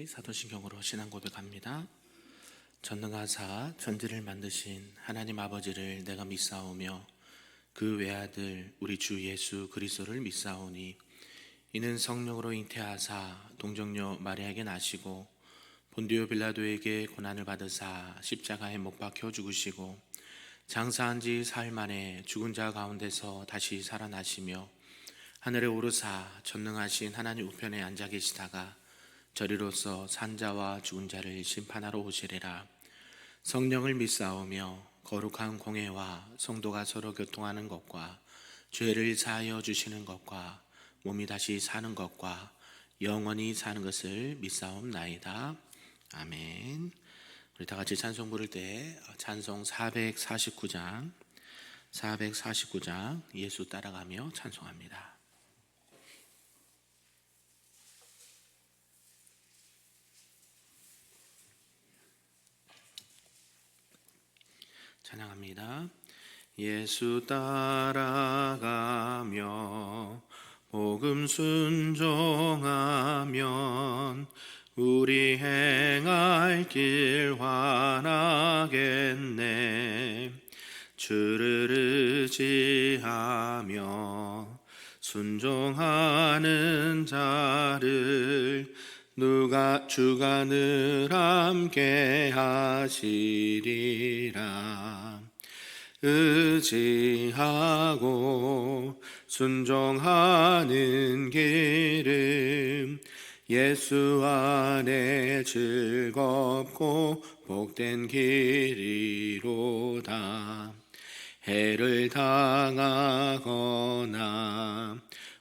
같이 사도신경으로 신앙 고백합니다. 전능하사 천지를 만드신 하나님 아버지를 내가 믿사오며 그 외아들 우리 주 예수 그리스도를 믿사오니 이는 성령으로 잉태하사 동정녀 마리아에게 나시고 본디오 빌라도에게 고난을 받으사 십자가에 못 박혀 죽으시고 장사한 지 사흘 만에 죽은 자 가운데서 다시 살아나시며 하늘에 오르사 전능하신 하나님 우편에 앉아 계시다가 저리로서 산자와 죽은 자를 심판하러 오시리라. 성령을 믿사오며 거룩한 공회와 성도가 서로 교통하는 것과 죄를 사하여 주시는 것과 몸이 다시 사는 것과 영원히 사는 것을 믿사옵나이다. 아멘. 우리 다 같이 찬송 부를 때 찬송 449장 예수 따라가며 찬송합니다. 찬양합니다. 예수 따라가며 복음 순종하면 우리 행할 길 환하겠네. 주를 의지하며 순종하는 자를 주가 늘 함께 하시리라. 의지하고 순종하는 길은 예수 안에 즐겁고 복된 길이로다. 해를 당하거나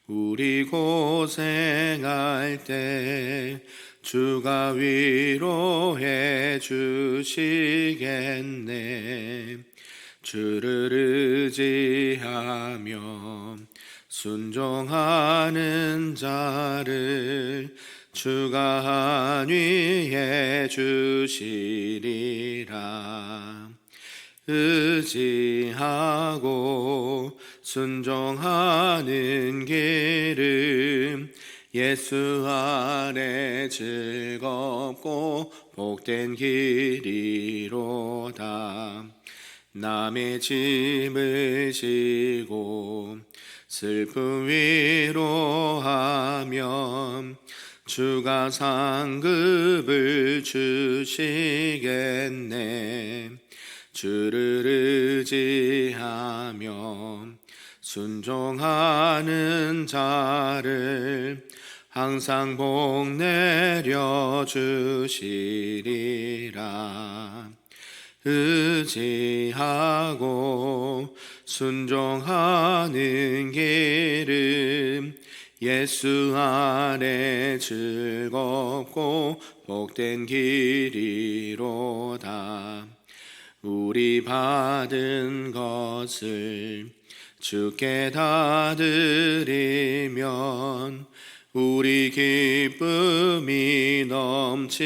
우리 고생할 때 주가 위로해 주시겠네. 주를 의지하며 순종하는 자를 주가 안위해 주시리라. 의지하고 순종하는 길은 예수 안에 즐겁고 복된 길이로다. 남의 짐을 지고 슬픔 위로하면 주가 상급을 주시겠네. 주를 의지하며 순종하는 자를 항상 복 내려 주시리라. 의지하고 순종하는 길은 예수 안에 즐겁고 복된 길이로다. 우리 받은 것을 주께 다 드리면 우리 기쁨이 넘치겠네.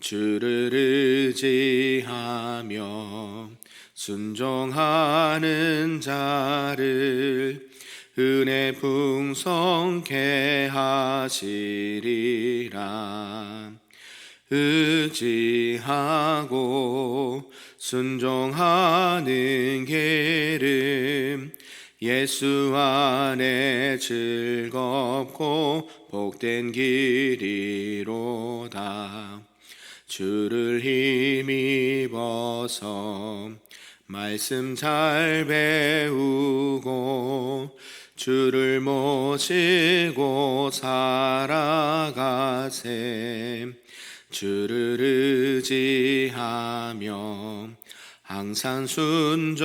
주를 의지하며 순종하는 자를 은혜 풍성케 하시리라. 의지하고 순종하는 길은 예수 안에 즐겁고 복된 길이로다. 주를 힘입어서 말씀 잘 배우고 주를 모시고 살아가세. 주를 의지하며 항상 순종하면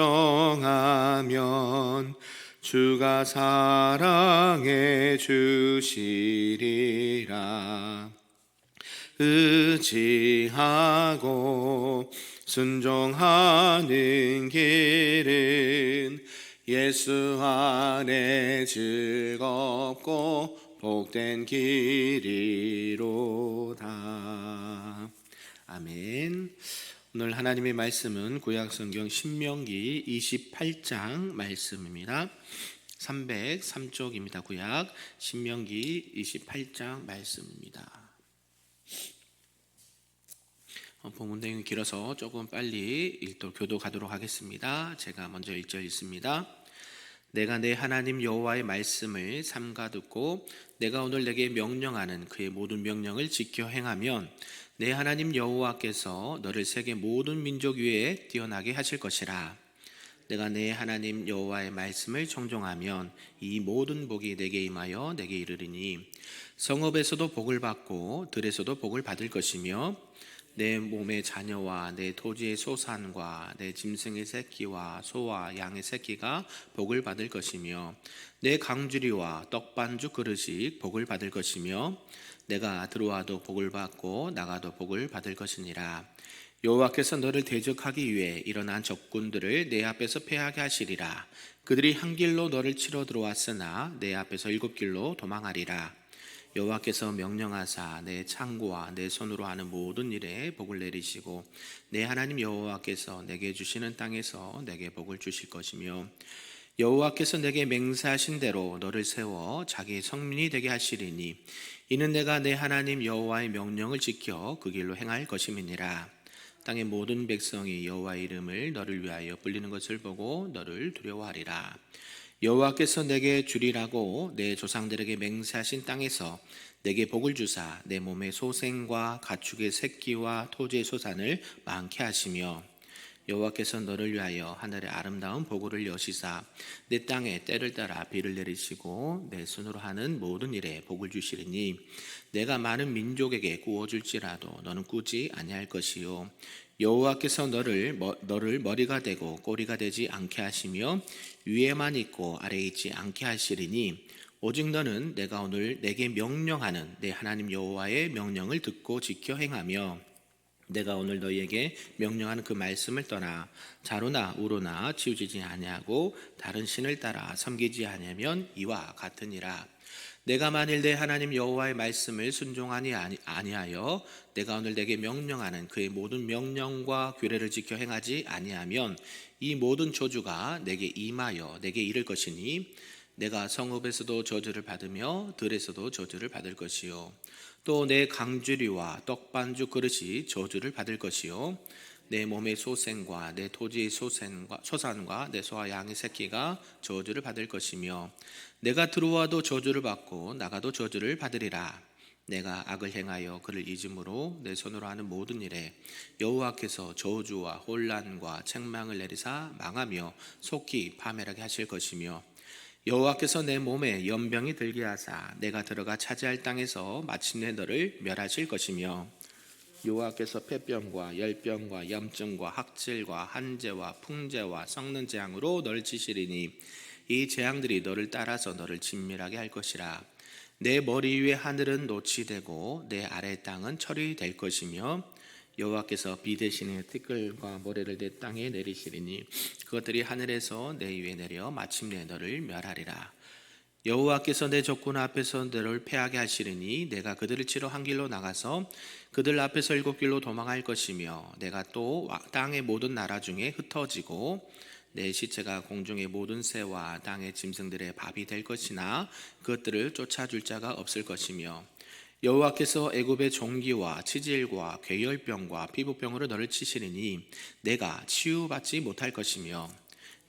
주가 사랑해 주시리라. 의지하고 순종하는 길은 예수 안에 즐겁고 복된 길이로다. 아멘. 오늘 하나님의 말씀은 구약성경 신명기 28장 말씀입니다. 303쪽입니다. 구약 신명기 28장 말씀입니다. 본문 내용이 길어서 조금 빨리 교도 가도록 하겠습니다. 제가 먼저 1절 읽습니다. 내가 내 하나님 여호와의 말씀을 삼가 듣고 내가 오늘 내게 명령하는 그의 모든 명령을 지켜 행하면 내 하나님 여호와께서 너를 세계 모든 민족 위에 뛰어나게 하실 것이라. 내가 내 하나님 여호와의 말씀을 청종하면 이 모든 복이 내게 임하여 내게 이르리니 성읍에서도 복을 받고 들에서도 복을 받을 것이며 내 몸의 자녀와 내 토지의 소산과 내 짐승의 새끼와 소와 양의 새끼가 복을 받을 것이며 내 강주리와 떡반죽 그릇이 복을 받을 것이며 내가 들어와도 복을 받고 나가도 복을 받을 것이니라. 여호와께서 너를 대적하기 위해 일어난 적군들을 내 앞에서 패하게 하시리라. 그들이 한 길로 너를 치러 들어왔으나 내 앞에서 7길로 도망하리라. 여호와께서 명령하사 내 창고와 내 손으로 하는 모든 일에 복을 내리시고 내 하나님 여호와께서 내게 주시는 땅에서 내게 복을 주실 것이며 여호와께서 내게 맹세하신 대로 너를 세워 자기의 성민이 되게 하시리니 이는 내가 내 하나님 여호와의 명령을 지켜 그 길로 행할 것임이니라. 땅의 모든 백성이 여호와의 이름을 너를 위하여 불리는 것을 보고 너를 두려워하리라. 여호와께서 내게 주리라고 내 조상들에게 맹세하신 땅에서 내게 복을 주사 내 몸의 소생과 가축의 새끼와 토지의 소산을 많게 하시며 여호와께서 너를 위하여 하늘의 아름다운 보고를 여시사 내 땅에 때를 따라 비를 내리시고 내 손으로 하는 모든 일에 복을 주시리니 내가 많은 민족에게 구워줄지라도 너는 꾸지 아니할 것이요 여호와께서 너를 머리가 되고 꼬리가 되지 않게 하시며 위에만 있고 아래에 있지 않게 하시리니 오직 너는 내가 오늘 내게 명령하는 내 하나님 여호와의 명령을 듣고 지켜 행하며 내가 오늘 너희에게 명령하는 그 말씀을 떠나 자루나 우루나 치우치지 아니하고 다른 신을 따라 섬기지 아니하면 이와 같으니라. 내가 만일 내 하나님 여호와의 말씀을 순종하니 아니하여 내가 오늘 내게 명령하는 그의 모든 명령과 규례를 지켜 행하지 아니하면 이 모든 저주가 내게 임하여 내게 이를 것이니 내가 성읍에서도 저주를 받으며 들에서도 저주를 받을 것이요 또 내 강주리와 떡반죽 그릇이 저주를 받을 것이요 내 몸의 소생과 내 토지의 소산과 내 소와 양의 새끼가 저주를 받을 것이며 내가 들어와도 저주를 받고 나가도 저주를 받으리라. 내가 악을 행하여 그를 잊음으로 내 손으로 하는 모든 일에 여호와께서 저주와 혼란과 책망을 내리사 망하며 속히 파멸하게 하실 것이며 여호와께서 내 몸에 연병이 들게 하사 내가 들어가 차지할 땅에서 마침내 너를 멸하실 것이며 여호와께서 폐병과 열병과 염증과 학질과 한재와 풍재와 썩는 재앙으로 너를 치시리니 이 재앙들이 너를 따라서 너를 진멸하게 할 것이라. 내 머리 위에 하늘은 노치 되고 내 아래 땅은 철이 될 것이며 여호와께서 비 대신에 티끌과 모래를 내 땅에 내리시리니 그것들이 하늘에서 내 위에 내려 마침내 너를 멸하리라. 여호와께서 내 적군 앞에서 너를 패하게 하시리니 내가 그들을 치러 한 길로 나가서 그들 앞에서 7길로 도망할 것이며 내가 또 땅의 모든 나라 중에 흩어지고 내 시체가 공중의 모든 새와 땅의 짐승들의 밥이 될 것이나 그것들을 쫓아줄 자가 없을 것이며 여호와께서 애굽의 종기와 치질과 괴열병과 피부병으로 너를 치시리니 내가 치유받지 못할 것이며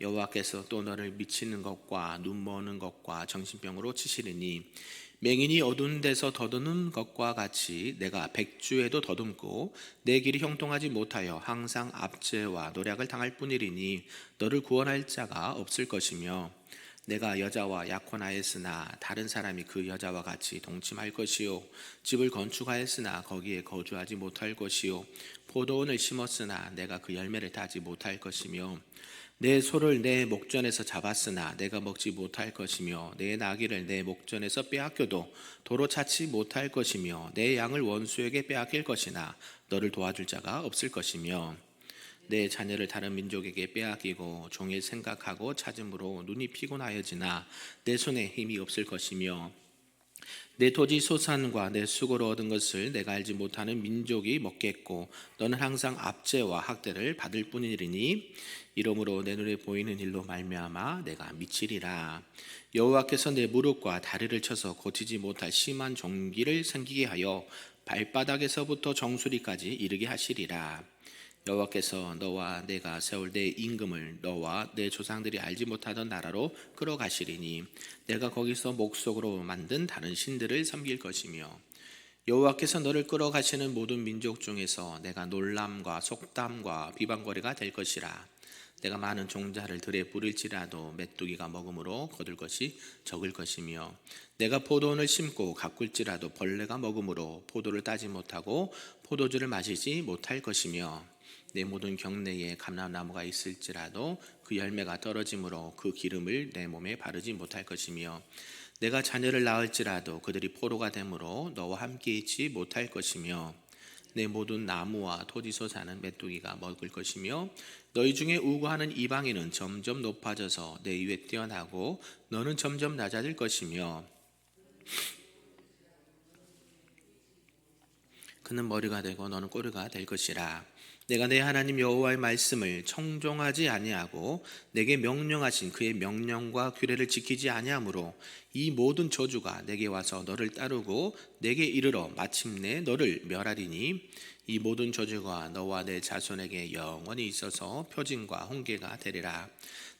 여호와께서 또 너를 미치는 것과 눈머는 것과 정신병으로 치시리니 맹인이 어두운 데서 더듬는 것과 같이 내가 백주에도 더듬고 내 길이 형통하지 못하여 항상 압제와 노략을 당할 뿐이리니 너를 구원할 자가 없을 것이며 내가 여자와 약혼하였으나 다른 사람이 그 여자와 같이 동침할 것이요 집을 건축하였으나 거기에 거주하지 못할 것이요 포도원을 심었으나 내가 그 열매를 따지 못할 것이며 내 소를 내 목전에서 잡았으나 내가 먹지 못할 것이며 내 나귀를 내 목전에서 빼앗겨도 도로 찾지 못할 것이며 내 양을 원수에게 빼앗길 것이나 너를 도와줄 자가 없을 것이며 내 자녀를 다른 민족에게 빼앗기고 종일 생각하고 찾음으로 눈이 피곤하여지나 내 손에 힘이 없을 것이며 내 토지 소산과 내 수고로 얻은 것을 내가 알지 못하는 민족이 먹겠고 너는 항상 압제와 학대를 받을 뿐이리니 이러므로 내 눈에 보이는 일로 말미암아 내가 미치리라. 여호와께서 내 무릎과 다리를 쳐서 고치지 못할 심한 종기를 생기게 하여 발바닥에서부터 정수리까지 이르게 하시리라. 여호와께서 너와 내가 세울 내 임금을 너와 내 조상들이 알지 못하던 나라로 끌어가시리니 내가 거기서 목석으로 만든 다른 신들을 섬길 것이며 여호와께서 너를 끌어가시는 모든 민족 중에서 내가 놀람과 속담과 비방거리가 될 것이라. 내가 많은 종자를 들에 부릴지라도 메뚜기가 먹음으로 거둘 것이 적을 것이며 내가 포도원을 심고 가꿀지라도 벌레가 먹음으로 포도를 따지 못하고 포도주를 마시지 못할 것이며 내 모든 경내에 감람나무가 있을지라도 그 열매가 떨어짐으로 그 기름을 내 몸에 바르지 못할 것이며 내가 자녀를 낳을지라도 그들이 포로가 되므로 너와 함께 있지 못할 것이며 내 모든 나무와 토지소 사는 메뚜기가 먹을 것이며 너희 중에 우고하는 이방인은 점점 높아져서 내 위에 뛰어나고 너는 점점 낮아질 것이며 그는 머리가 되고 너는 꼬리가 될 것이라. 내가 내 하나님 여호와의 말씀을 청종하지 아니하고 내게 명령하신 그의 명령과 규례를 지키지 아니하므로 이 모든 저주가 내게 와서 너를 따르고 내게 이르러 마침내 너를 멸하리니 이 모든 저주가 너와 내 자손에게 영원히 있어서 표징과 훈계가 되리라.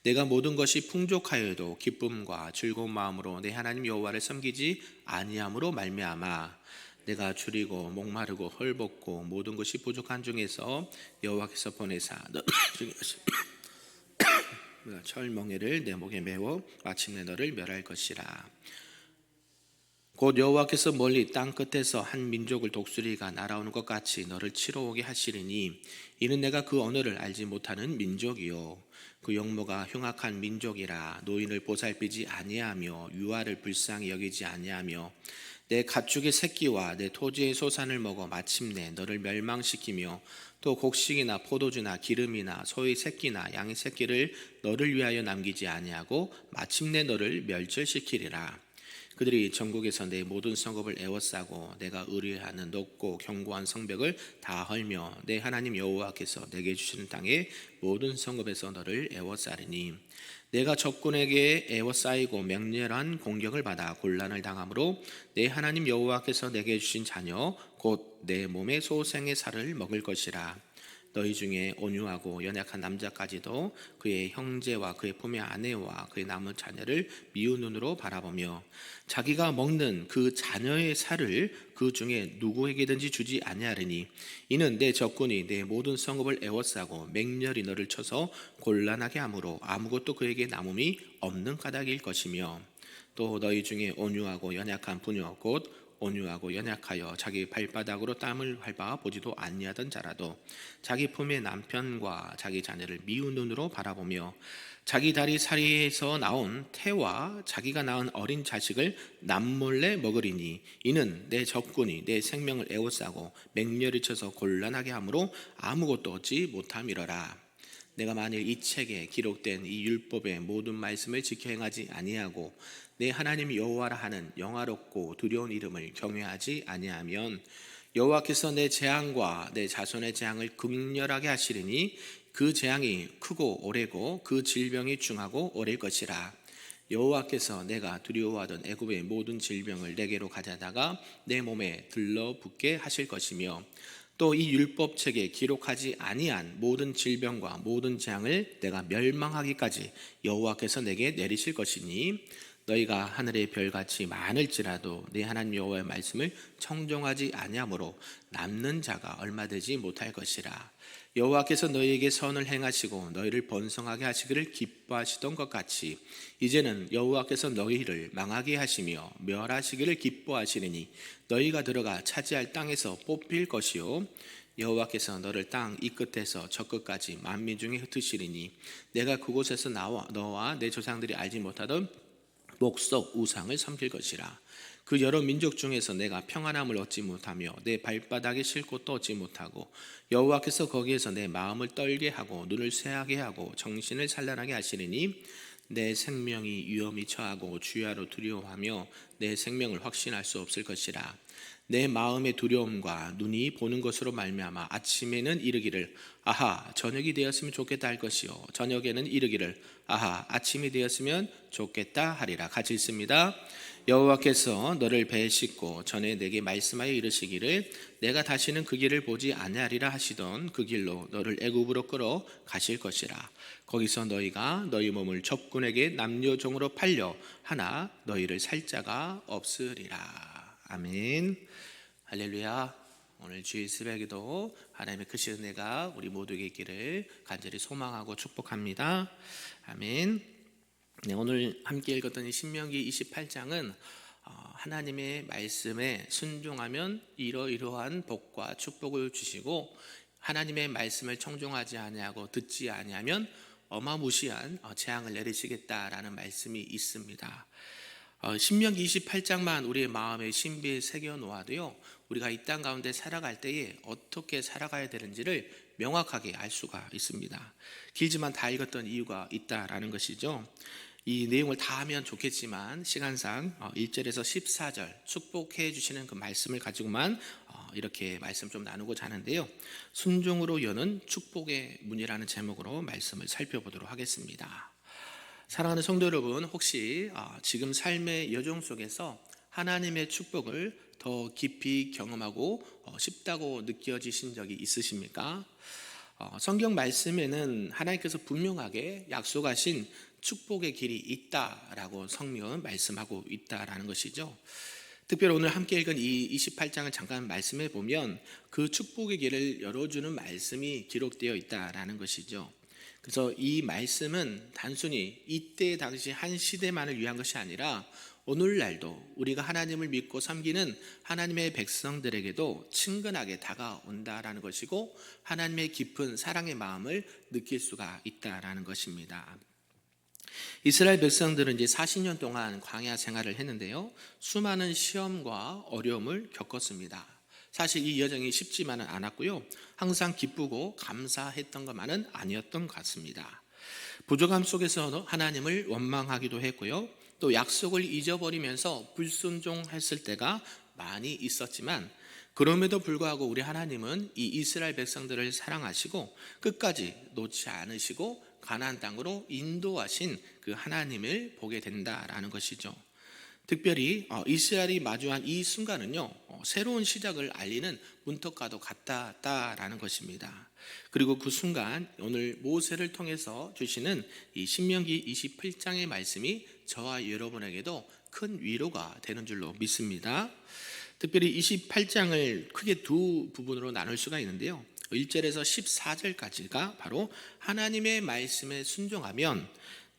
내가 모든 것이 풍족하여도 기쁨과 즐거운 마음으로 내 하나님 여호와를 섬기지 아니함으로 말미암아 내가 줄이고 목마르고 헐벗고 모든 것이 부족한 중에서 여호와께서 보내사 너 중에서 철멍에를 내 목에 메워 마침내 너를 멸할 것이라. 곧 여호와께서 멀리 땅 끝에서 한 민족을 독수리가 날아오는 것 같이 너를 치러 오게 하시리니 이는 내가 그 언어를 알지 못하는 민족이요 그 용모가 흉악한 민족이라. 노인을 보살피지 아니하며 유아를 불쌍히 여기지 아니하며 내 가축의 새끼와 내 토지의 소산을 먹어 마침내 너를 멸망시키며 또 곡식이나 포도주나 기름이나 소의 새끼나 양의 새끼를 너를 위하여 남기지 아니하고 마침내 너를 멸절시키리라. 그들이 전국에서 내 모든 성읍을 에워싸고 내가 의뢰하는 높고 견고한 성벽을 다 헐며 내 하나님 여호와께서 내게 주시는 땅의 모든 성읍에서 너를 에워싸리니 내가 적군에게 에워싸이고 맹렬한 공격을 받아 곤란을 당함으로 내 하나님 여호와께서 내게 주신 자녀 곧 내 몸의 소생의 살을 먹을 것이라. 너희 중에 온유하고 연약한 남자까지도 그의 형제와 그의 품의 아내와 그의 남은 자녀를 미운 눈으로 바라보며 자기가 먹는 그 자녀의 살을 그 중에 누구에게든지 주지 아니하리니 이는 내 적군이 내 모든 성읍을 에워싸고 맹렬히 너를 쳐서 곤란하게 하므로 아무것도 그에게 남음이 없는 까닭일 것이며 또 너희 중에 온유하고 연약한 부녀 곧 온유하고 연약하여 자기 발바닥으로 땀을 밟아 보지도 아니하던 자라도 자기 품의 남편과 자기 자녀를 미운 눈으로 바라보며 자기 다리 사이에서 나온 태와 자기가 낳은 어린 자식을 남몰래 먹으리니 이는 내 적군이 내 생명을 에워싸고 맹렬히 쳐서 곤란하게 하므로 아무것도 얻지 못함이러라. 내가 만일 이 책에 기록된 이 율법의 모든 말씀을 지켜 행하지 아니하고 내 하나님 여호와라 하는 영화롭고 두려운 이름을 경외하지 아니하면 여호와께서 내 재앙과 내 자손의 재앙을 극렬하게 하시리니 그 재앙이 크고 오래고 그 질병이 중하고 오래일 것이라. 여호와께서 내가 두려워하던 애굽의 모든 질병을 내게로 가져다가 내 몸에 들러붙게 하실 것이며 또 이 율법책에 기록하지 아니한 모든 질병과 모든 재앙을 내가 멸망하기까지 여호와께서 내게 내리실 것이니 너희가 하늘의 별같이 많을지라도 내 하나님 여호와의 말씀을 청종하지 아니하므로 남는 자가 얼마 되지 못할 것이라. 여호와께서 너희에게 선을 행하시고 너희를 번성하게 하시기를 기뻐하시던 것 같이 이제는 여호와께서 너희를 망하게 하시며 멸하시기를 기뻐하시리니 너희가 들어가 차지할 땅에서 뽑힐 것이요 여호와께서 너를 땅 이 끝에서 저 끝까지 만민 중에 흩으시리니 내가 그곳에서 너와 내 조상들이 알지 못하던 목석 우상을 섬길 것이라. 그 여러 민족 중에서 내가 평안함을 얻지 못하며 내 발바닥에 쉴 곳도 얻지 못하고 여호와께서 거기에서 내 마음을 떨게 하고 눈을 쇠하게 하고 정신을 산란하게 하시리니 내 생명이 위험이 처하고 주야로 두려워하며 내 생명을 확신할 수 없을 것이라. 내 마음의 두려움과 눈이 보는 것으로 말미암아 아침에는 이르기를 아하 저녁이 되었으면 좋겠다 할 것이요 저녁에는 이르기를 아하 아침이 되었으면 좋겠다 하리라. 같이 읽습니다. 여호와께서 너를 배에 싣고 전에 내게 말씀하여 이르시기를 내가 다시는 그 길을 보지 아니하리라 하시던 그 길로 너를 애굽으로 끌어 가실 것이라. 거기서 너희가 너희 몸을 적군에게 남녀종으로 팔려 하나 너희를 살 자가 없으리라. 아멘. 할렐루야. 오늘 주일 새벽에도 하나님의 크신 은혜가 우리 모두에게 있기를 간절히 소망하고 축복합니다. 아멘. 네, 오늘 함께 읽었던 이 신명기 28장은 하나님의 말씀에 순종하면 이러이러한 복과 축복을 주시고 하나님의 말씀을 청종하지 아니하고 듣지 아니하면 어마무시한 재앙을 내리시겠다라는 말씀이 있습니다. 신명기 28장만 우리의 마음에 신비에 새겨 놓아도요, 우리가 이 땅 가운데 살아갈 때에 어떻게 살아가야 되는지를 명확하게 알 수가 있습니다. 길지만 다 읽었던 이유가 있다라는 것이죠. 이 내용을 다 하면 좋겠지만 시간상 1절에서 14절 축복해 주시는 그 말씀을 가지고만 이렇게 말씀 좀 나누고자 하는데요, 순종으로 여는 축복의 문이라는 제목으로 말씀을 살펴보도록 하겠습니다. 사랑하는 성도 여러분, 혹시 지금 삶의 여정 속에서 하나님의 축복을 더 깊이 경험하고 싶다고 느껴지신 적이 있으십니까? 성경 말씀에는 하나님께서 분명하게 약속하신 축복의 길이 있다라고 성경은 말씀하고 있다라는 것이죠. 특별히 오늘 함께 읽은 이 28장을 잠깐 말씀해 보면 그 축복의 길을 열어주는 말씀이 기록되어 있다라는 것이죠. 그래서 이 말씀은 단순히 이때 당시 한 시대만을 위한 것이 아니라 오늘날도 우리가 하나님을 믿고 섬기는 하나님의 백성들에게도 친근하게 다가온다라는 것이고 하나님의 깊은 사랑의 마음을 느낄 수가 있다라는 것입니다. 이스라엘 백성들은 이제 40년 동안 광야 생활을 했는데요, 수많은 시험과 어려움을 겪었습니다. 사실 이 여정이 쉽지만은 않았고요, 항상 기쁘고 감사했던 것만은 아니었던 것 같습니다. 부족함 속에서 하나님을 원망하기도 했고요, 또 약속을 잊어버리면서 불순종했을 때가 많이 있었지만 그럼에도 불구하고 우리 하나님은 이 이스라엘 백성들을 사랑하시고 끝까지 놓지 않으시고 가나안 땅으로 인도하신 그 하나님을 보게 된다라는 것이죠. 특별히 이스라엘이 마주한 이 순간은요, 새로운 시작을 알리는 문턱과도 같다라는 것입니다. 그리고 그 순간 오늘 모세를 통해서 주시는 이 신명기 28장의 말씀이 저와 여러분에게도 큰 위로가 되는 줄로 믿습니다. 특별히 28장을 크게 두 부분으로 나눌 수가 있는데요, 1절에서 14절까지가 바로 하나님의 말씀에 순종하면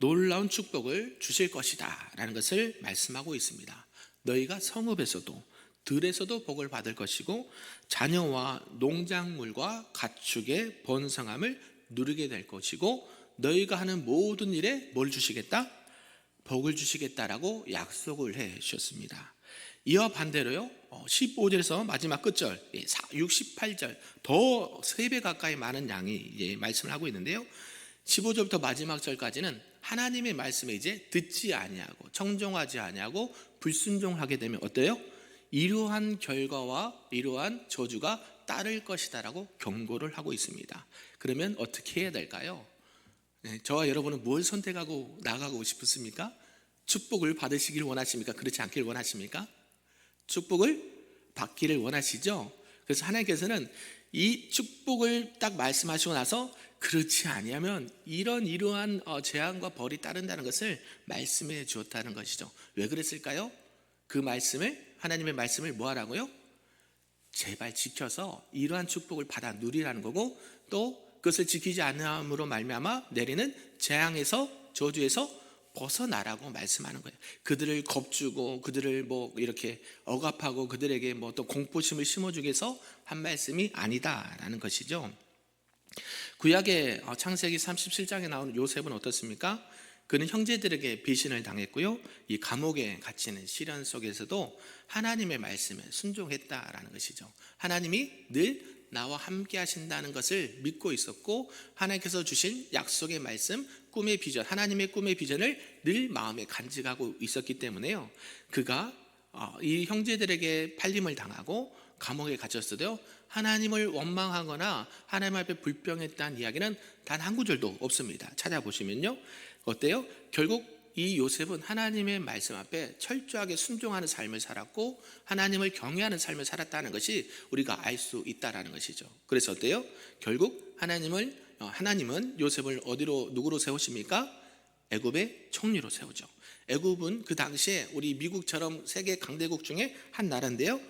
놀라운 축복을 주실 것이다 라는 것을 말씀하고 있습니다. 너희가 성읍에서도 들에서도 복을 받을 것이고 자녀와 농작물과 가축의 번성함을 누리게 될 것이고 너희가 하는 모든 일에 뭘 주시겠다? 복을 주시겠다라고 약속을 해 주셨습니다. 이와 반대로요, 15절에서 마지막 끝절 68절 더 3배 가까이 많은 양이 말씀을 하고 있는데요, 15절부터 마지막 절까지는 하나님의 말씀에 이제 듣지 아니하고 청종하지 아니하고 불순종하게 되면 어때요? 이러한 결과와 이러한 저주가 따를 것이다라고 경고를 하고 있습니다. 그러면 어떻게 해야 될까요? 저와 여러분은 뭘 선택하고 나가고 싶으십니까? 축복을 받으시길 원하십니까? 그렇지 않길 원하십니까? 축복을 받기를 원하시죠? 그래서 하나님께서는 이 축복을 딱 말씀하시고 나서 그렇지 아니하면 이러한 재앙과 벌이 따른다는 것을 말씀해 주었다는 것이죠. 왜 그랬을까요? 그 말씀을, 하나님의 말씀을 뭐 하라고요? 제발 지켜서 이러한 축복을 받아 누리라는 거고, 또 그것을 지키지 않음으로 말미암아 내리는 재앙에서, 저주에서 벗어나라고 말씀하는 거예요. 그들을 겁주고 그들을 뭐 이렇게 억압하고 그들에게 뭐 또 공포심을 심어주기 위해서 한 말씀이 아니다라는 것이죠. 구약의 창세기 37장에 나오는 요셉은 어떻습니까? 그는 형제들에게 배신을 당했고요, 이 감옥에 갇히는 시련 속에서도 하나님의 말씀에 순종했다라는 것이죠. 하나님이 늘 나와 함께 하신다는 것을 믿고 있었고 하나님께서 주신 약속의 말씀, 꿈의 비전, 하나님의 꿈의 비전을 늘 마음에 간직하고 있었기 때문에요, 그가 이 형제들에게 팔림을 당하고 감옥에 갇혔어도 하나님을 원망하거나 하나님 앞에 불평했다는 이야기는 단 한 구절도 없습니다. 찾아보시면요, 어때요? 결국 이 요셉은 하나님의 말씀 앞에 철저하게 순종하는 삶을 살았고 하나님을 경외하는 삶을 살았다는 것이 우리가 알 수 있다라는 것이죠. 그래서 어때요? 결국 하나님은 요셉을 어디로, 누구로 세우십니까? 애굽의 총리로 세우죠. 애굽은 그 당시에 우리 미국처럼 세계 강대국 중에 한 나라인데요,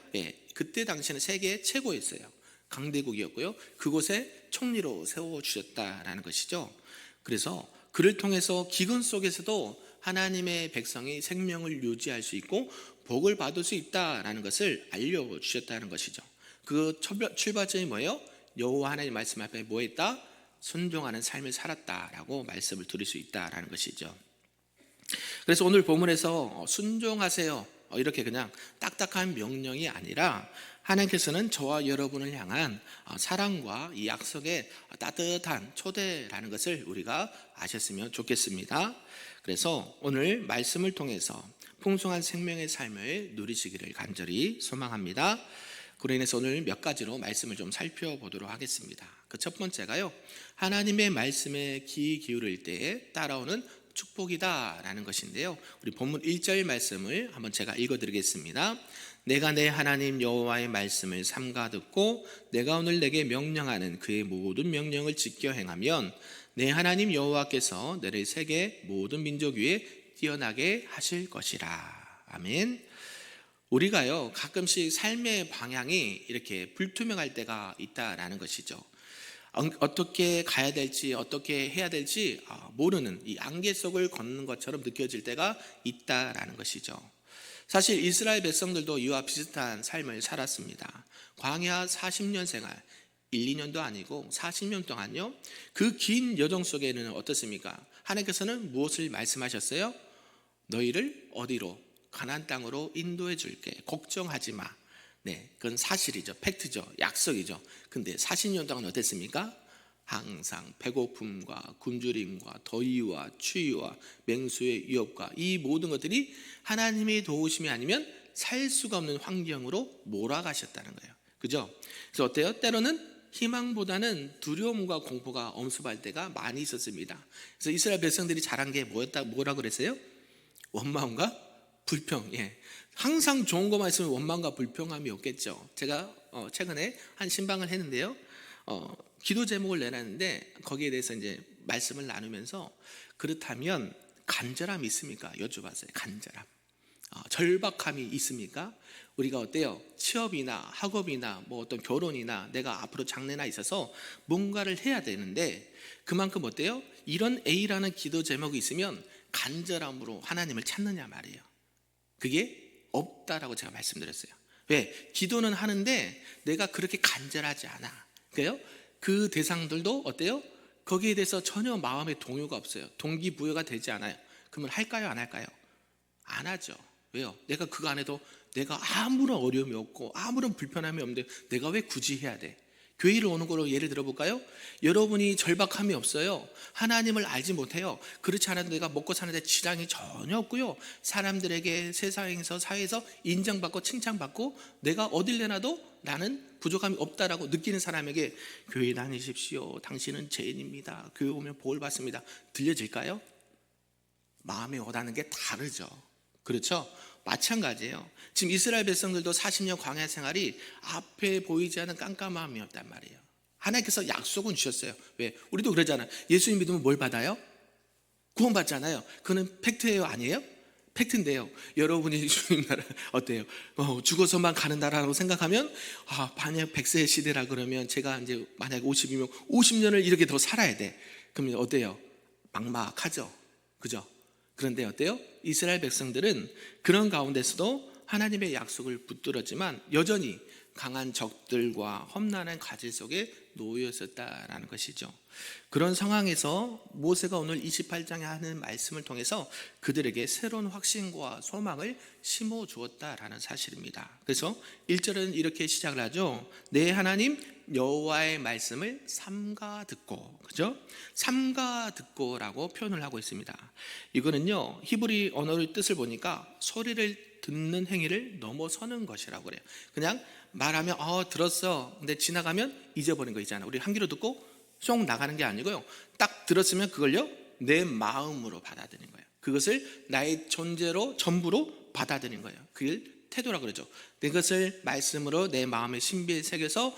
그때 당시에는 세계 최고였어요. 강대국이었고요. 그곳에 총리로 세워주셨다라는 것이죠. 그래서 그를 통해서 기근 속에서도 하나님의 백성이 생명을 유지할 수 있고 복을 받을 수 있다라는 것을 알려주셨다는 것이죠. 그 출발점이 뭐예요? 여호와 하나님 말씀 앞에 뭐 했다? 순종하는 삶을 살았다라고 말씀을 드릴 수 있다라는 것이죠. 그래서 오늘 본문에서 순종하세요, 이렇게 그냥 딱딱한 명령이 아니라 하나님께서는 저와 여러분을 향한 사랑과 이 약속의 따뜻한 초대라는 것을 우리가 아셨으면 좋겠습니다. 그래서 오늘 말씀을 통해서 풍성한 생명의 삶을 누리시기를 간절히 소망합니다. 그로 인해서 오늘 몇 가지로 말씀을 좀 살펴보도록 하겠습니다. 그 첫 번째가요, 하나님의 말씀에 귀 기울일 때에 따라오는 축복이다라는 것인데요, 우리 본문 1절 말씀을 한번 제가 읽어드리겠습니다. 내가 내 하나님 여호와의 말씀을 삼가 듣고 내가 오늘 내게 명령하는 그의 모든 명령을 지켜 행하면 내 하나님 여호와께서 너를 세계 모든 민족 위에 뛰어나게 하실 것이라. 아멘. 우리가요, 가끔씩 삶의 방향이 이렇게 불투명할 때가 있다라는 것이죠. 어떻게 가야 될지, 어떻게 해야 될지 모르는 이 안개 속을 걷는 것처럼 느껴질 때가 있다라는 것이죠. 사실 이스라엘 백성들도 이와 비슷한 삶을 살았습니다. 광야 40년 생활, 1, 2년도 아니고 40년 동안요, 그 긴 여정 속에는 어떻습니까? 하나님께서는 무엇을 말씀하셨어요? 너희를 어디로? 가나안 땅으로 인도해 줄게. 걱정하지 마. 네, 그건 사실이죠. 팩트죠. 약속이죠. 근데 40년 동안 어땠습니까? 항상 배고픔과 굶주림과 더위와 추위와 맹수의 위협과 이 모든 것들이 하나님의 도우심이 아니면 살 수가 없는 환경으로 몰아가셨다는 거예요. 그죠? 그래서 어때요? 때로는 희망보다는 두려움과 공포가 엄습할 때가 많이 있었습니다. 그래서 이스라엘 백성들이 잘한 게 뭐라 그랬어요? 원망과 불평. 항상 좋은 것만 있으면 원망과 불평함이 없겠죠. 제가 최근에 한 신방을 했는데요, 기도 제목을 내놨는데 거기에 대해서 이제 말씀을 나누면서 그렇다면 간절함이 있습니까? 여쭤봤어요. 간절함. 절박함이 있습니까? 우리가 어때요? 취업이나 학업이나 뭐 어떤 결혼이나 내가 앞으로 장래나 있어서 뭔가를 해야 되는데 그만큼 어때요? 이런 A라는 기도 제목이 있으면 간절함으로 하나님을 찾느냐 말이에요. 그게 없다라고 제가 말씀드렸어요. 왜? 기도는 하는데 내가 그렇게 간절하지 않아. 그래요? 그 대상들도 어때요? 거기에 대해서 전혀 마음의 동요가 없어요. 동기부여가 되지 않아요. 그러면 할까요? 안 할까요? 안 하죠. 왜요? 내가 그거 안 해도 내가 아무런 어려움이 없고 아무런 불편함이 없는데 내가 왜 굳이 해야 돼? 교회를 오는 거로 예를 들어볼까요? 여러분이 절박함이 없어요. 하나님을 알지 못해요. 그렇지 않아도 내가 먹고 사는데 지장이 전혀 없고요. 사람들에게 세상에서 사회에서 인정받고 칭찬받고 내가 어딜 내놔도 나는 부족함이 없다라고 느끼는 사람에게 교회 다니십시오. 당신은 죄인입니다. 교회 오면 복을 받습니다. 들려질까요? 마음에 와닿는 게 다르죠. 그렇죠? 마찬가지예요. 지금 이스라엘 백성들도 40년 광야 생활이 앞에 보이지 않는 깜깜함이었단 말이에요. 하나님께서 약속은 주셨어요. 왜? 우리도 그러잖아요. 예수님 믿으면 뭘 받아요? 구원받잖아요. 그거는 팩트예요, 아니에요? 팩트인데요, 여러분이 주님 나라 어때요? 죽어서만 가는 나라라고 생각하면 만약 100세 시대라 그러면 제가 이제 만약 50이면 50년을 이렇게 더 살아야 돼. 그러면 어때요? 막막하죠. 그죠? 그런데 어때요? 이스라엘 백성들은 그런 가운데서도 하나님의 약속을 붙들었지만 여전히 강한 적들과 험난한 가지 속에 놓여 있었다라는 것이죠. 그런 상황에서 모세가 오늘 28장에 하는 말씀을 통해서 그들에게 새로운 확신과 소망을 심어 주었다라는 사실입니다. 그래서 1절은 이렇게 시작을 하죠. 내 하나님 여호와의 말씀을 삼가 듣고, 그죠? 삼가 듣고라고 표현을 하고 있습니다. 이거는요, 히브리 언어의 뜻을 보니까 소리를 듣는 행위를 넘어서는 것이라고 그래요. 그냥 말하면 들었어. 근데 지나가면 잊어버린 거 있잖아요. 우리 한 귀로 듣고 쏙 나가는 게 아니고요. 딱 들었으면 그걸요 내 마음으로 받아들이는 거예요. 그것을 나의 존재로 전부로 받아들이는 거예요. 그걸 태도라고 그러죠. 그것을 말씀으로 내 마음의 신비에 새겨서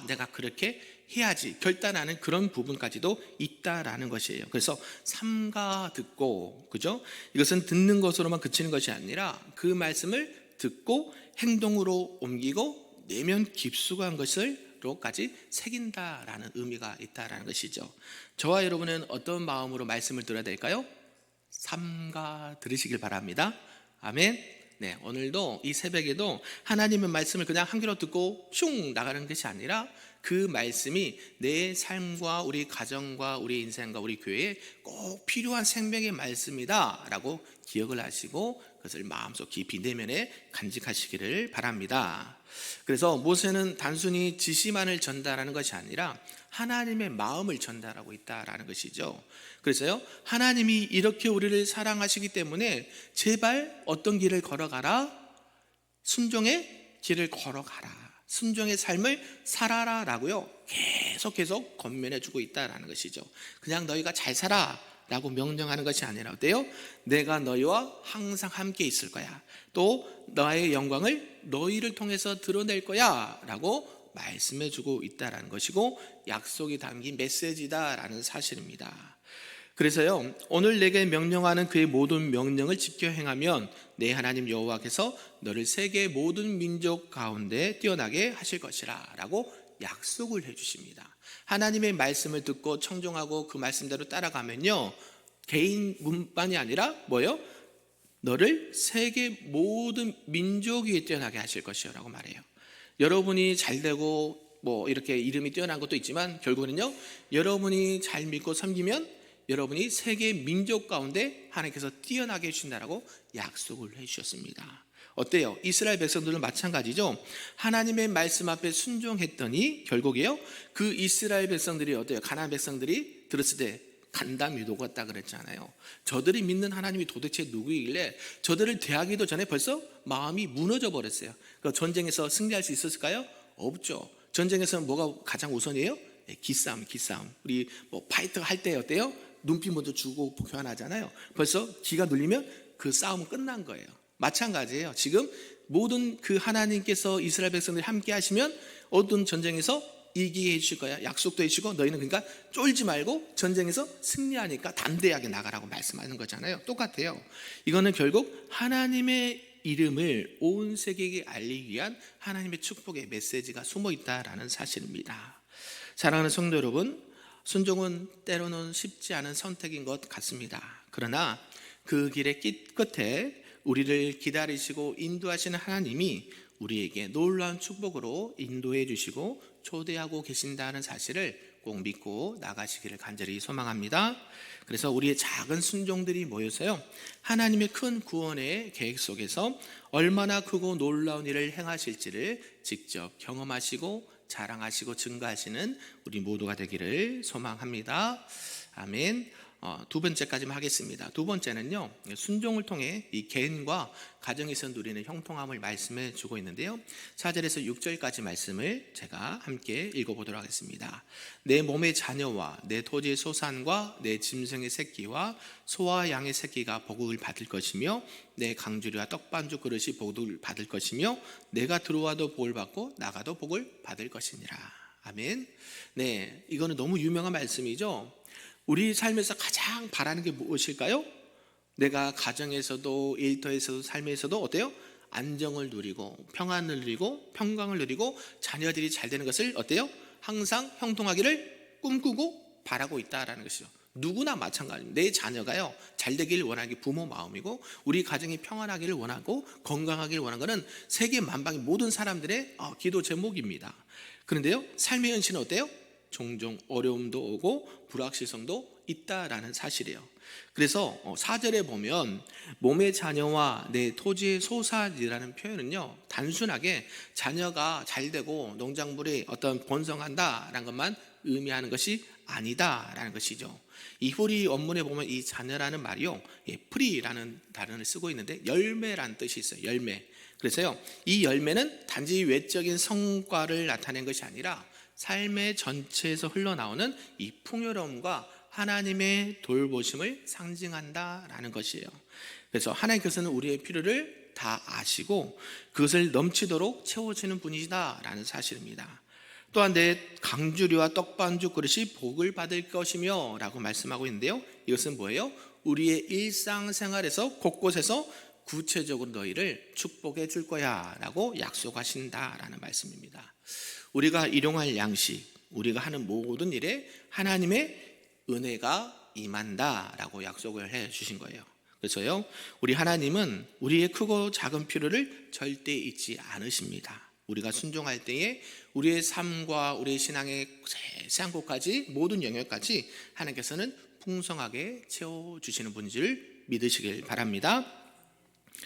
내가 그렇게 해야지 결단하는 그런 부분까지도 있다라는 것이에요. 그래서 삼가 듣고, 그죠? 이것은 듣는 것으로만 그치는 것이 아니라 그 말씀을 듣고 행동으로 옮기고 내면 깊숙한 것을로까지 새긴다라는 의미가 있다라는 것이죠. 저와 여러분은 어떤 마음으로 말씀을 들어야 될까요? 삼가 들으시길 바랍니다. 아멘. 네, 오늘도 이 새벽에도 하나님의 말씀을 그냥 한 귀로 듣고 슝 나가는 것이 아니라 그 말씀이 내 삶과 우리 가정과 우리 인생과 우리 교회에 꼭 필요한 생명의 말씀이다 라고 기억을 하시고 그것을 마음속 깊이 내면에 간직하시기를 바랍니다. 그래서 모세는 단순히 지시만을 전달하는 것이 아니라 하나님의 마음을 전달하고 있다라는 것이죠. 그래서요, 하나님이 이렇게 우리를 사랑하시기 때문에 제발 어떤 길을 걸어가라? 순종의 길을 걸어가라. 순종의 삶을 살아라 라고요 계속 권면해 주고 있다라는 것이죠. 그냥 너희가 잘 살아 라고 명령하는 것이 아니라 어때요? 내가 너희와 항상 함께 있을 거야. 또 나의 영광을 너희를 통해서 드러낼 거야 라고 말씀해 주고 있다라는 것이고 약속이 담긴 메시지다라는 사실입니다. 그래서요, 오늘 내게 명령하는 그의 모든 명령을 지켜 행하면 내 하나님 여호와께서 너를 세계 모든 민족 가운데 뛰어나게 하실 것이라 라고 약속을 해주십니다. 하나님의 말씀을 듣고 청종하고 그 말씀대로 따라가면요, 개인뿐만이 아니라 뭐예요? 너를 세계 모든 민족 위에 뛰어나게 하실 것이요 라고 말해요. 여러분이 잘되고 이렇게 이름이 뛰어난 것도 있지만 결국은요, 여러분이 잘 믿고 섬기면 여러분이 세계 민족 가운데 하나님께서 뛰어나게 해주신다라고 약속을 해주셨습니다. 어때요? 이스라엘 백성들은 마찬가지죠. 하나님의 말씀 앞에 순종했더니 결국에요, 그 이스라엘 백성들이 어때요? 가나안 백성들이 들었을 때 간담이 녹았다 그랬잖아요. 저들이 믿는 하나님이 도대체 누구이길래 저들을 대하기도 전에 벌써 마음이 무너져 버렸어요. 그러니까 전쟁에서 승리할 수 있었을까요? 없죠. 전쟁에서는 뭐가 가장 우선이에요? 기싸움. 우리 파이터 할 때 어때요? 눈빛 먼저 주고 교환하잖아요. 벌써 기가 눌리면 그 싸움은 끝난 거예요. 마찬가지예요. 지금 모든 그 하나님께서 이스라엘 백성들이 함께 하시면 어떤 전쟁에서 이기게 해주실 거야. 약속도 해주시고 너희는 그러니까 쫄지 말고 전쟁에서 승리하니까 담대하게 나가라고 말씀하는 거잖아요. 똑같아요. 이거는 결국 하나님의 이름을 온 세계에 알리기 위한 하나님의 축복의 메시지가 숨어 있다라는 사실입니다. 사랑하는 성도 여러분, 순종은 때로는 쉽지 않은 선택인 것 같습니다. 그러나 그 길의 끝에 우리를 기다리시고 인도하시는 하나님이 우리에게 놀라운 축복으로 인도해 주시고 초대하고 계신다는 사실을 꼭 믿고 나가시기를 간절히 소망합니다. 그래서 우리의 작은 순종들이 모여서요, 하나님의 큰 구원의 계획 속에서 얼마나 크고 놀라운 일을 행하실지를 직접 경험하시고 자랑하시고 증거하시는 우리 모두가 되기를 소망합니다. 아멘. 두 번째까지만 하겠습니다. 두 번째는요, 순종을 통해 이 개인과 가정에서 누리는 형통함을 말씀해 주고 있는데요, 4절에서 6절까지 말씀을 제가 함께 읽어보도록 하겠습니다. 내 몸의 자녀와 내 토지의 소산과 내 짐승의 새끼와 소와 양의 새끼가 복을 받을 것이며 내 강주리와 떡반죽 그릇이 복을 받을 것이며 내가 들어와도 복을 받고 나가도 복을 받을 것이니라. 아멘. 네, 이거는 너무 유명한 말씀이죠. 우리 삶에서 가장 바라는 게 무엇일까요? 내가 가정에서도 일터에서도 삶에서도 어때요? 안정을 누리고 평안을 누리고 평강을 누리고 자녀들이 잘 되는 것을 어때요? 항상 형통하기를 꿈꾸고 바라고 있다라는 것이죠. 누구나 마찬가지입니다. 내 자녀가요 잘 되기를 원하는 게 부모 마음이고 우리 가정이 평안하기를 원하고 건강하기를 원하는 것은 세계 만방의 모든 사람들의 기도 제목입니다. 그런데요, 삶의 현실은 어때요? 종종 어려움도 오고 불확실성도 있다라는 사실이에요. 그래서 4절에 보면 몸의 자녀와 내 토지의 소산이라는 표현은요, 단순하게 자녀가 잘 되고 농작물이 어떤 번성한다라는 것만 의미하는 것이 아니다라는 것이죠. 이 히브리 원문에 보면 이 자녀라는 말이요, 프리라는 단어를 쓰고 있는데 열매라는 뜻이 있어요. 열매. 그래서요, 이 열매는 단지 외적인 성과를 나타낸 것이 아니라 삶의 전체에서 흘러나오는 이 풍요로움과 하나님의 돌보심을 상징한다라는 것이에요. 그래서 하나님께서는 우리의 필요를 다 아시고 그것을 넘치도록 채워주는 분이시다라는 사실입니다. 또한 내 강주리와 떡반죽 그릇이 복을 받을 것이며 라고 말씀하고 있는데요, 이것은 뭐예요? 우리의 일상생활에서 곳곳에서 구체적으로 너희를 축복해 줄 거야 라고 약속하신다라는 말씀입니다. 우리가 일용할 양식, 우리가 하는 모든 일에 하나님의 은혜가 임한다라고 약속을 해 주신 거예요. 그래서요, 우리 하나님은 우리의 크고 작은 필요를 절대 잊지 않으십니다. 우리가 순종할 때에 우리의 삶과 우리의 신앙의 세세한 곳까지, 모든 영역까지 하나님께서는 풍성하게 채워주시는 분인 줄 믿으시길 바랍니다.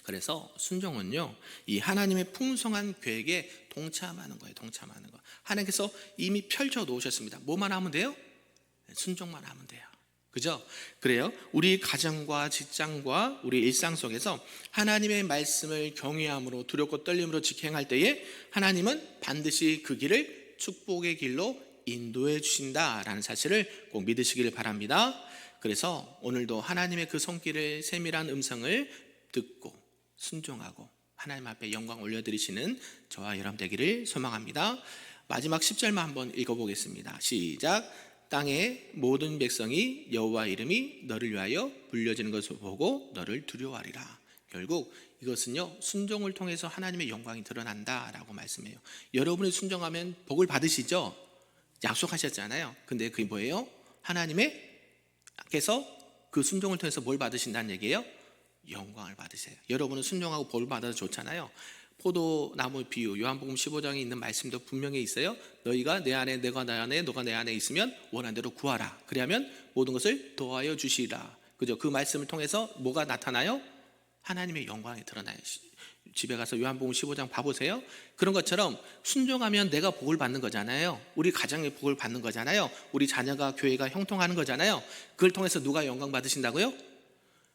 그래서 순종은요, 이 하나님의 풍성한 계획에 동참하는 거예요. 동참하는 거. 하나님께서 이미 펼쳐 놓으셨습니다. 뭐만 하면 돼요? 순종만 하면 돼요. 그죠? 그래요. 우리 가정과 직장과 우리 일상 속에서 하나님의 말씀을 경외함으로 두렵고 떨림으로 직행할 때에 하나님은 반드시 그 길을 축복의 길로 인도해 주신다라는 사실을 꼭 믿으시기를 바랍니다. 그래서 오늘도 하나님의 그 손길을 세밀한 음성을 듣고 순종하고 하나님 앞에 영광 올려드리시는 저와 여러분 되기를 소망합니다. 마지막 10절만 한번 읽어보겠습니다. 시작. 땅의 모든 백성이 여호와 이름이 너를 위하여 불려지는 것을 보고 너를 두려워하리라. 결국 이것은요, 순종을 통해서 하나님의 영광이 드러난다라고 말씀해요. 여러분이 순종하면 복을 받으시죠? 약속하셨잖아요. 근데 그게 뭐예요? 하나님께서 그 순종을 통해서 뭘 받으신다는 얘기예요? 영광을 받으세요. 여러분은 순종하고 복 받아도 좋잖아요. 포도나무 비유, 요한복음 15장에 있는 말씀도 분명히 있어요. 너희가 내 안에, 내가 내 안에, 너가 내 안에 있으면 원하는 대로 구하라. 그리하면 모든 것을 도와여 주시리라. 그죠? 그 말씀을 통해서 뭐가 나타나요? 하나님의 영광이 드러나요. 집에 가서 요한복음 15장 봐보세요. 그런 것처럼 순종하면 내가 복을 받는 거잖아요. 우리 가정의 복을 받는 거잖아요. 우리 자녀가, 교회가 형통하는 거잖아요. 그걸 통해서 누가 영광 받으신다고요?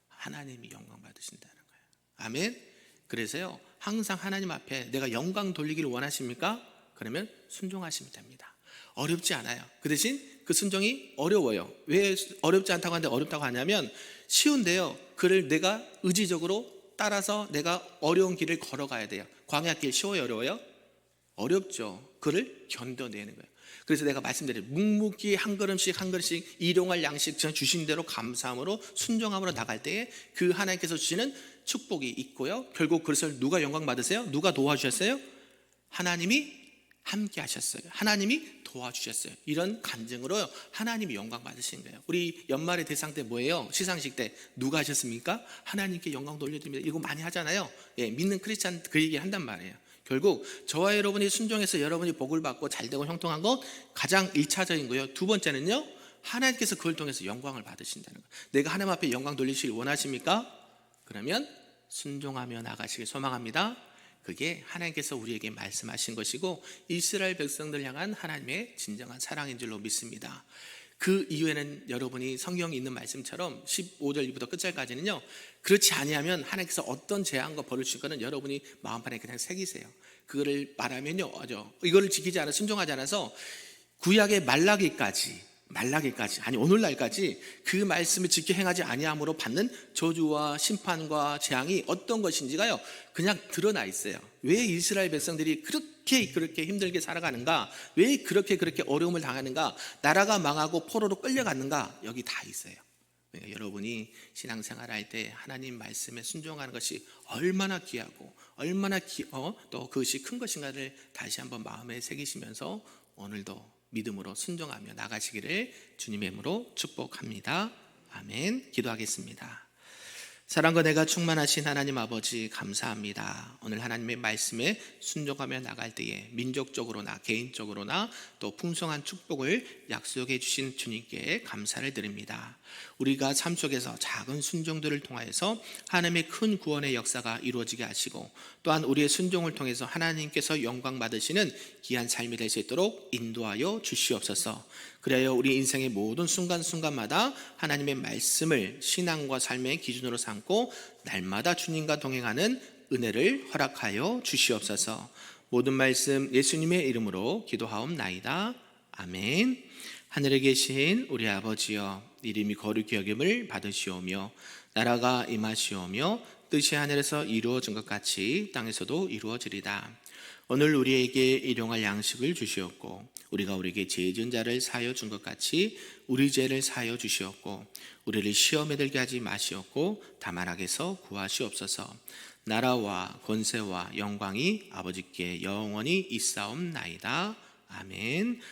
하나님이 영광 받으신다는 거예요. 아멘. 그래서요, 항상 하나님 앞에 내가 영광 돌리기를 원하십니까? 그러면 순종하시면 됩니다. 어렵지 않아요. 그 대신 그 순종이 어려워요. 왜 어렵지 않다고 하는데 어렵다고 하냐면 쉬운데요, 그를 내가 의지적으로 따라서 내가 어려운 길을 걸어가야 돼요. 광야길 쉬워요, 어려워요? 어렵죠. 그를 견뎌내는 거예요. 그래서 내가 말씀드린 묵묵히 한 걸음씩 한 걸음씩 일용할 양식 주신 대로 감사함으로 순종함으로 나갈 때에 그 하나님께서 주시는 축복이 있고요, 결국 그것을 누가 영광 받으세요? 누가 도와주셨어요? 하나님이 함께 하셨어요. 하나님이 도와주셨어요. 이런 간증으로 하나님이 영광 받으신 거예요. 우리 연말의 대상 때 뭐예요? 시상식 때 누가 하셨습니까? 하나님께 영광 돌려드립니다. 이거 많이 하잖아요. 믿는 크리스찬 그 얘기 한단 말이에요. 결국 저와 여러분이 순종해서 여러분이 복을 받고 잘되고 형통한 것 가장 1차적인 거예요. 두 번째는요, 하나님께서 그걸 통해서 영광을 받으신다는 거예요. 내가 하나님 앞에 영광 돌리시길 원하십니까? 그러면 순종하며 나가시길 소망합니다. 그게 하나님께서 우리에게 말씀하신 것이고 이스라엘 백성들 향한 하나님의 진정한 사랑인 줄로 믿습니다. 그 이후에는 여러분이 성경에 있는 말씀처럼 15절부터 끝절까지는요, 그렇지 아니하면 하나님께서 어떤 재앙과 벌을 주실 거는 여러분이 마음판에 그냥 새기세요. 그거를 말하면요, 이거를 지키지 않아 순종하지 않아서 구약의 말라기까지 아니 오늘날까지 그 말씀을 지켜 행하지 아니함으로 받는 저주와 심판과 재앙이 어떤 것인지가요 그냥 드러나 있어요. 왜 이스라엘 백성들이 그렇게 힘들게 살아가는가, 왜 그렇게 어려움을 당하는가, 나라가 망하고 포로로 끌려갔는가, 여기 다 있어요. 그러니까 여러분이 신앙생활 할 때 하나님 말씀에 순종하는 것이 얼마나 귀하고 얼마나 또 그것이 큰 것인가를 다시 한번 마음에 새기시면서 오늘도 믿음으로 순종하며 나가시기를 주님의 이름으로 축복합니다. 아멘. 기도하겠습니다. 사랑과 내가 충만하신 하나님 아버지 감사합니다. 오늘 하나님의 말씀에 순종하며 나갈 때에 민족적으로나 개인적으로나 또 풍성한 축복을 약속해 주신 주님께 감사를 드립니다. 우리가 삶 속에서 작은 순종들을 통하여서 하나님의 큰 구원의 역사가 이루어지게 하시고 또한 우리의 순종을 통해서 하나님께서 영광 받으시는 귀한 삶이 될 수 있도록 인도하여 주시옵소서. 그래야 우리 인생의 모든 순간순간마다 하나님의 말씀을 신앙과 삶의 기준으로 삼고 날마다 주님과 동행하는 은혜를 허락하여 주시옵소서. 모든 말씀 예수님의 이름으로 기도하옵나이다. 아멘. 하늘에 계신 우리 아버지여, 이름이 거룩히 여김을 받으시오며 나라가 임하시오며 뜻이 하늘에서 이루어진 것 같이 땅에서도 이루어지리다. 오늘 우리에게 일용할 양식을 주시옵고 우리가 우리에게 죄 지은 자를 사하여 준 것 같이 우리 죄를 사하여 주시옵고 우리를 시험에 들게 하지 마시옵고 다만 악에서 구하시옵소서. 나라와 권세와 영광이 아버지께 영원히 있사옵나이다. 아멘.